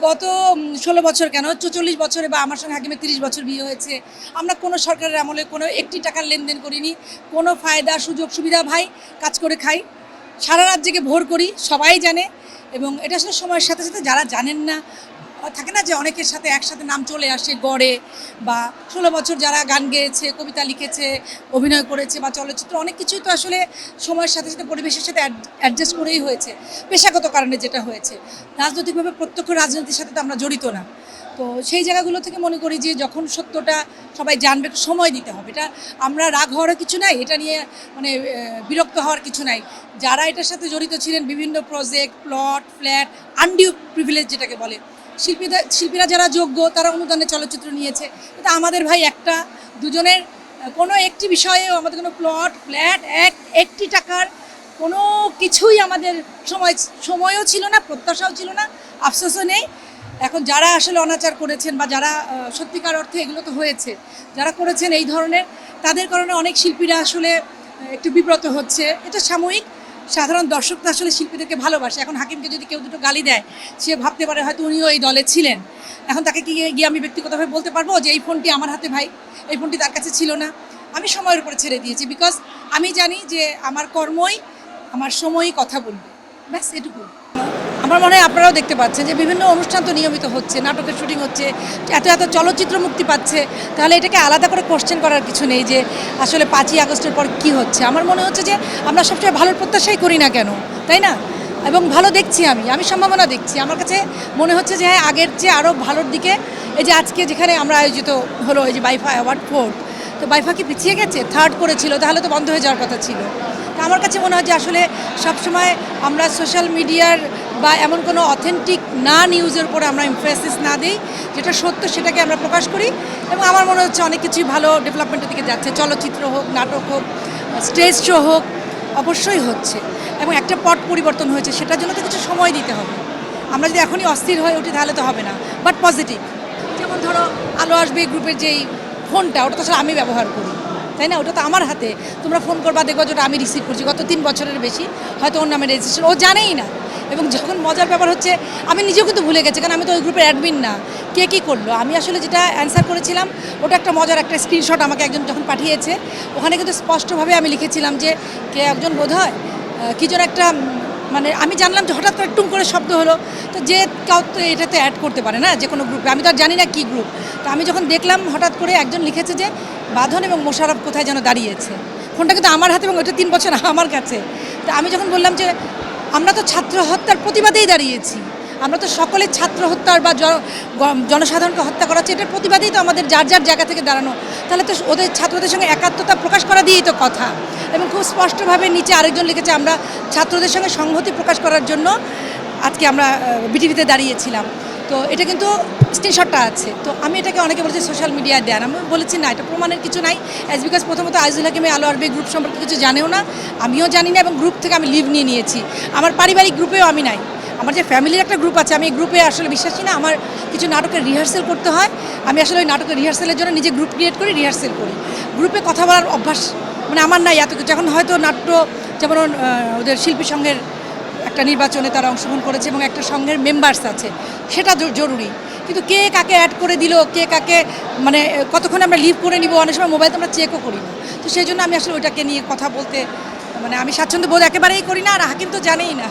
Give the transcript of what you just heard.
গত ১৬ বছর কেন ৪৪ বছরে বা আমার সঙ্গে হাকিমের ৩০ বছর বিয়ে হয়েছে। আমরা কোনো সরকারের আমলে কোনো একটি টাকার লেনদেন করিনি। কোনো ফায়দা সুযোগ সুবিধা ভাই কাজ করে খাই। সারা রাত জেগে ভোর করি, সবাই জানে। এবং এটা আসলে সময়ের সাথে সাথে যারা জানেন না, থাকে না যে অনেকের সাথে একসাথে নাম চলে আসে গড়ে, বা ১৬ বছর যারা গান গেয়েছে, কবিতা লিখেছে, অভিনয় করেছে বা চলচ্চিত্র, অনেক কিছুই তো আসলে সময়ের সাথে সাথে পরিবেশের সাথে অ্যাডজাস্ট করেই হয়েছে, পেশাগত কারণে যেটা হয়েছে। রাজনৈতিকভাবে প্রত্যক্ষ রাজনীতির সাথে তো আমরা জড়িত না। তো সেই জায়গাগুলো থেকে মনে করি যে যখন সত্যটা সবাই জানবে, একটু সময় দিতে হবে। এটা আমরা রাগ হওয়ার কিছু নাই, এটা নিয়ে মানে বিরক্ত হওয়ার কিছু নাই। যারা এটার সাথে জড়িত ছিলেন, বিভিন্ন project, plot, flat, undue privilege যেটাকে বলে, শিল্পীরা যারা যোগ্য তারা অনুদানে চলচ্চিত্র নিয়েছে। এটা আমাদের ভাই একটা দুজনের কোনো একটি বিষয়েও আমাদের কোনো প্লট, ফ্ল্যাট, একটি টাকার কোনো কিছুই আমাদের সময়ও ছিল না, প্রত্যাশাও ছিল না, আফসোসও নেই। এখন যারা আসলে অনাচার করেছেন বা যারা সত্যিকার অর্থে এগুলো তো হয়েছে, যারা করেছেন এই ধরনের, তাদের কারণে অনেক শিল্পীরা আসলে একটু বিব্রত হচ্ছে। এটা সাময়িক। সাধারণ দর্শক তো আসলে শিল্পীদেরকে ভালোবাসে। এখন হাকিমকে যদি কেউ দুটো গালি দেয়, সে ভাবতে পারে হয়তো উনিও এই দলে ছিলেন। এখন তাকে কি গিয়ে আমি ব্যক্তিগতভাবে বলতে পারবো যে এই ফোনটি আমার হাতে ভাই, এই ফোনটি তার কাছে ছিল না? আমি সময়ের উপরে ছেড়ে দিয়েছি, বিকজ আমি জানি যে আমার কর্মই, আমার সময়ই কথা বলবে। ব্যাস এটুকু। আমার মনে হয় আপনারাও দেখতে পাচ্ছেন যে বিভিন্ন অনুষ্ঠান তো নিয়মিত হচ্ছে, নাটকের শুটিং হচ্ছে, এত এত চলচ্চিত্র মুক্তি পাচ্ছে। তাহলে এটাকে আলাদা করে কোশ্চেন করার কিছু নেই যে আসলে 5ই আগস্টের পর কি হচ্ছে। আমার মনে হচ্ছে যে আমরা সবসময় ভালোর প্রত্যাশাই করি না কেন, তাই না? এবং ভালো দেখছি, আমি সম্ভাবনা দেখছি। আমার কাছে মনে হচ্ছে যে হ্যাঁ, আগের চেয়ে আরও ভালোর দিকে। এই যে আজকে যেখানে আমরা আয়োজিত হলো, এই যে বাইফা অ্যাওয়ার্ড 4, তো বাইফা কি পিছিয়ে গেছে? 3rd করেছিল, তাহলে তো বন্ধ হয়ে যাওয়ার কথা ছিল। তা আমার কাছে মনে হয় যে আসলে সবসময় আমরা সোশ্যাল মিডিয়ার বা এমন কোনো অথেন্টিক না নিউজের উপরে আমরা এমফাসিস না দিই, যেটা সত্য সেটাকে আমরা প্রকাশ করি। এবং আমার মনে হচ্ছে অনেক কিছুই ভালো ডেভেলপমেন্টের দিকে যাচ্ছে। চলচ্চিত্র হোক, নাটক হোক, স্টেজ শো হোক, অবশ্যই হচ্ছে। এবং একটা পট পরিবর্তন হয়েছে, সেটার জন্য তো কিছু সময় দিতে হবে। আমরা যদি এখনই অস্থির হয়ে উঠি তাহলে তো হবে না। বাট পজিটিভ, যেমন ধরো আলো আসবে গ্রুপের যেই ফোনটা, ওটা তো আসলে আমি ব্যবহার করি, তাই না? ওটা তো আমার হাতে। তোমরা ফোন করবা, দেখো যেটা আমি রিসিভ করছি। গত 3 বছরের বেশি হয়তো ওর নামে রেজিস্ট্রেশন, ও জানেই না। এবং যখন মজার ব্যাপার হচ্ছে, আমি নিজেও কিন্তু ভুলে গেছি, কারণ আমি তো ওই গ্রুপের অ্যাডমিন না। কে কী করলো, আমি আসলে যেটা অ্যান্সার করেছিলাম, ওটা একটা মজার একটা স্ক্রিনশট আমাকে একজন যখন পাঠিয়েছে। ওখানে কিন্তু স্পষ্টভাবে আমি লিখেছিলাম যে কে একজন বোধ হয় কী যেন একটা, মানে আমি জানলাম যে হঠাৎ করে টুম করে শব্দ হলো, তো যে কাউ তো এটাতে অ্যাড করতে পারে না, যে কোনো গ্রুপে। আমি তো আর জানি না কী গ্রুপ। তো আমি যখন দেখলাম হঠাৎ করে একজন লিখেছে যে বাঁধন এবং মোশাররফ কোথায় যেন দাঁড়িয়েছে। ফোনটা কিন্তু আমার হাতে এবং ওটা 3 বছর আমার কাছে। তো আমি যখন বললাম যে আমরা তো ছাত্র হত্যার প্রতিবাদেই দাঁড়িয়েছি, আমরা তো সকলে ছাত্র হত্যার বা জনসাধারণকে হত্যা করা হচ্ছে, এটার প্রতিবাদেই তো আমাদের যার যার জায়গা থেকে দাঁড়ানো। তাহলে তো ওদের ছাত্রদের সঙ্গে একাত্মতা প্রকাশ করা দিয়েই তো কথা। এবং খুব স্পষ্টভাবে নিচে আরেকজন লিখেছে আমরা ছাত্রদের সঙ্গে সংহতি প্রকাশ করার জন্য আজকে আমরা বিটিভিতে দাঁড়িয়েছিলাম। তো এটা কিন্তু স্ক্রিনশটটা আছে। তো আমি এটাকে অনেকে বলেছি সোশ্যাল মিডিয়ায় দেন, আমি বলেছি না, এটা প্রমাণের কিছু নাই। অ্যাজ বিকজ প্রথমত আইজুল হাকিমে আলো আরবি গ্রুপ সম্পর্কে কিছু জানেও না, আমিও জানি না। এবং গ্রুপ থেকে আমি লিভ নিয়েছি। আমার পারিবারিক গ্রুপেও আমি নাই। আমার যে ফ্যামিলির একটা গ্রুপ আছে, আমি এই গ্রুপে আসলে বিশ্বাসী না। আমার কিছু নাটকের রিহার্সেল করতে হয়, আমি আসলে ওই নাটকের রিহার্সেলের জন্য নিজে গ্রুপ ক্রিয়েট করি, রিহার্সেল করি। গ্রুপে কথা বলার অভ্যাস মানে আমার নাই এত কিছু। এখন হয়তো নাট্য, যেমন ওদের শিল্পী সংঘের একটা নির্বাচনে তারা অংশগ্রহণ করেছে এবং একটা সংঘের মেম্বার্স আছে, সেটা জরুরি। কিন্তু কে কাকে অ্যাড করে দিল, কে কাকে মানে কতক্ষণ আমরা লিভ করে নিব, অনেক সময় মোবাইল তো আমরা চেকও করি না। তো সেই জন্য আমি আসলে ওইটাকে নিয়ে কথা বলতে মানে আমি স্বাচ্ছন্দ্য বোধ একেবারেই করি না। আর হাকিম তো জানেই না।